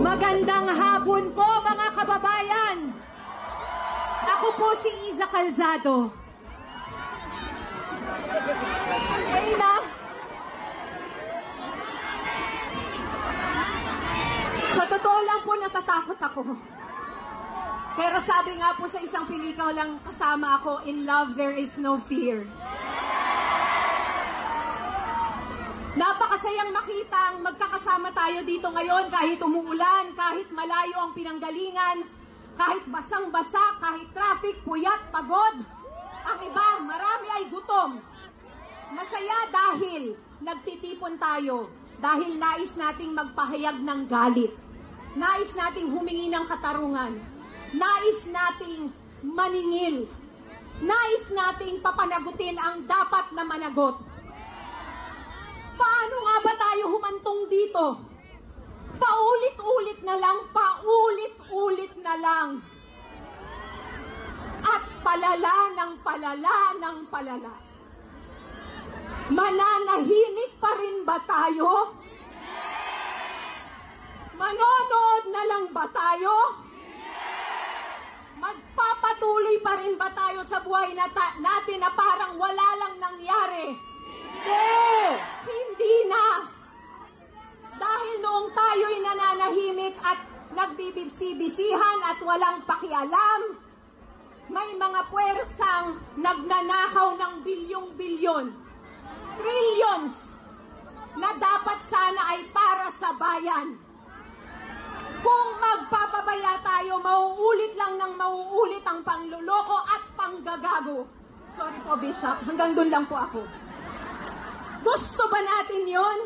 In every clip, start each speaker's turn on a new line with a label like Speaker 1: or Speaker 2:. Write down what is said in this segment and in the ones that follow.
Speaker 1: Magandang hapon po mga kababayan. Ako po si Iza Calzado. Ayun. Sa totoo lang po natatakot ako. Pero sabi nga po sa isang pelikulang kasama ako, in love there is no fear. Napakasayang makita ang magkakasama tayo dito ngayon kahit umuulan, kahit malayo ang pinanggalingan, kahit basang-basa, kahit traffic, puyat, pagod. Ang iba, marami ay gutom. Masaya dahil nagtitipon tayo, dahil nais nating magpahayag ng galit. Nais nating humingi ng katarungan. Nais nating maningil. Nais nating papanagutin ang dapat na managot. Paano nga ba tayo humantong dito? Paulit-ulit na lang, paulit-ulit na lang. At palala ng palala ng palala. Mananahimik pa rin ba tayo? Manonood na lang ba tayo? Magpapatuloy pa rin ba tayo sa buhay natin na parang wala lang nangyari? Hindi na. Dahil noong tayo'y nananahimik at nagbibisi-bisihan at walang pakialam, may mga puwersang nagnanakaw ng bilyong-bilyon, trillions, na dapat sana ay para sa bayan. Kung magpapabaya tayo, mauulit lang ng mauulit ang pangluloko at panggagago. Sorry po, Bishop. Hanggang doon lang po ako. Gusto ba natin yun?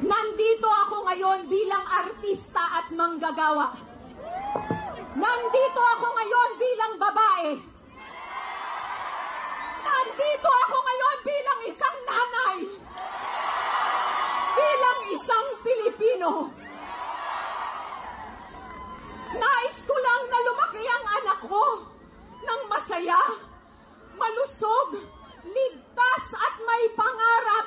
Speaker 1: Nandito ako ngayon bilang artista at manggagawa. Nandito ako ngayon bilang babae. Nandito ako ngayon bilang isang nanay. Bilang isang Pilipino. Nais ko lang na lumaki ang anak ko ng masaya, malusog, ligtas at may pangarap.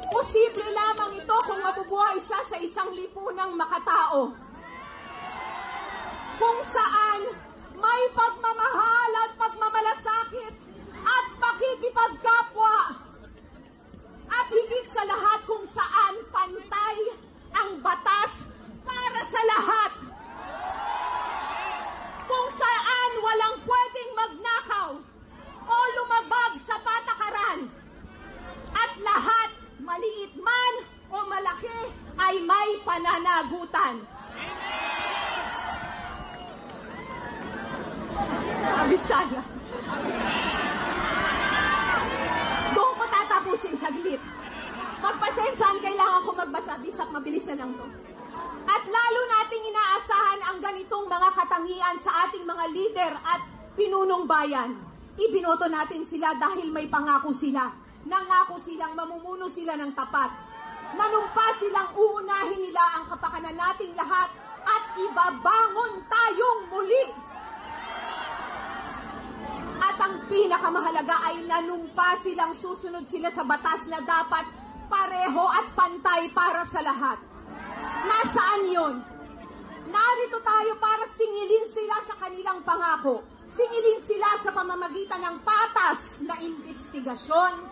Speaker 1: Posible lamang ito kung mabubuhay siya sa isang lipunang makatao. Kung saan may pagmamahal at pagmamalasakit at pakikipagkapwa. At higit sa lahat kung saan pantay ang batas para sa lahat. Kung saan walang pwedeng magnakaw o lumabag sa patakaran. At lahat, maliit man o malaki, ay may pananagutan. Bisaya. Doon ko tatapusin saglit. Pagpasensyahan, kailangan ko magbasa. Bishop, mabilis na lang to. At lalo nating inaasahan ang ganitong mga katangian sa ating mga leader at pinunong bayan. Ibinoto natin sila dahil may pangako sila. Nangako silang mamumuno sila ng tapat. Nanumpa silang uunahin nila ang kapakanan nating lahat at ibabangon tayong muli. At ang pinakamahalaga ay nanumpa silang susunod sila sa batas na dapat pareho at pantay para sa lahat. Nasaan yun? Narito tayo para singilin sila sa kanilang pangako. Singilin sila sa pamamagitan ng patas na investigasyon,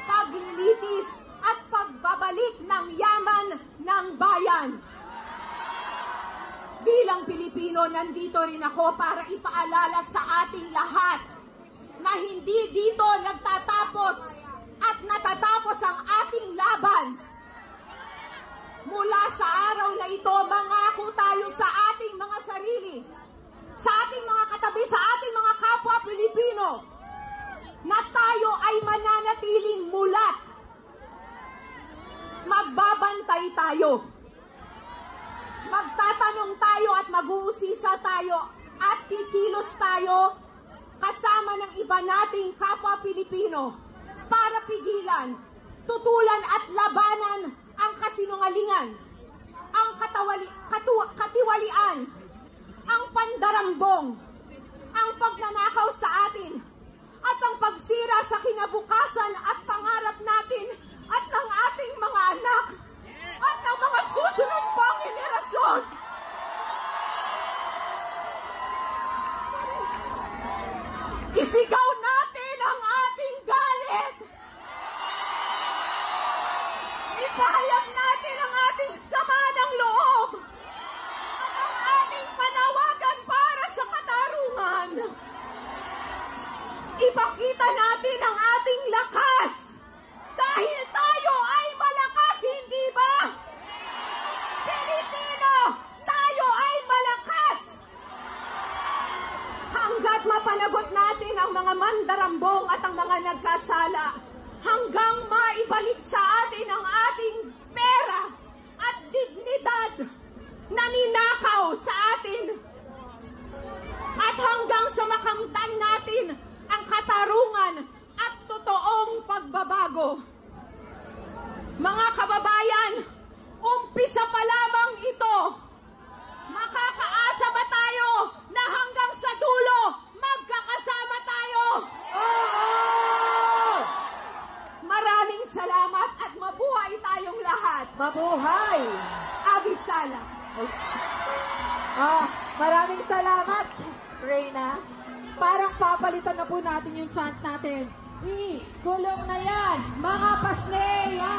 Speaker 1: paglilitis at pagbabalik ng yaman ng bayan. Bilang Pilipino, nandito rin ako para ipaalala sa ating lahat na hindi dito nagtatapos at natatapos ang ating laban. Mula sa araw na ito, mangako tayo sa ating mga sarili, sa ating mga katabi, sa ating mga kapwa Pilipino, na tayo ay mananatiling mulat. Magbabantay tayo. Magtatanong tayo at mag-uusisa tayo at kikilos tayo kasama ng iba nating kapwa Pilipino para pigilan, tutulan at labanan ang kasinungalingan, ang katiwalian, ang pandarambong, ang pagnanakaw sa atin, at ang pagsira para sa kinabukasan at pangarap natin at ng ating mga anak at ng mga susunod pang henerasyon. Isigaw natin ang ating galit. Ipahayag natin ang ating sama ng loob at ang ating panawagan para sa katarungan. Ipakita natin ang ating lakas dahil tayo ay malakas, hindi ba? Pilipino, tayo ay malakas! Hanggat mapanagot natin ang mga mandarambong at ang mga nagkasala, hanggang maibalik sa atin ang ating pera at dignidad na ninakaw sa atin, at hanggang sa makamtan natin ang katarungan at totoong pagbabago. Mga kababayan, umpisa pa lamang ito. Makakaasa ba tayo na hanggang sa dulo magkakasama tayo?
Speaker 2: Oo!
Speaker 1: Maraming salamat at mabuhay tayong lahat.
Speaker 2: Mabuhay!
Speaker 1: Abisala.
Speaker 2: Maraming salamat, Reyna. Parang papalitan na po natin yung chant natin. Kulong na yan, mga pasneya!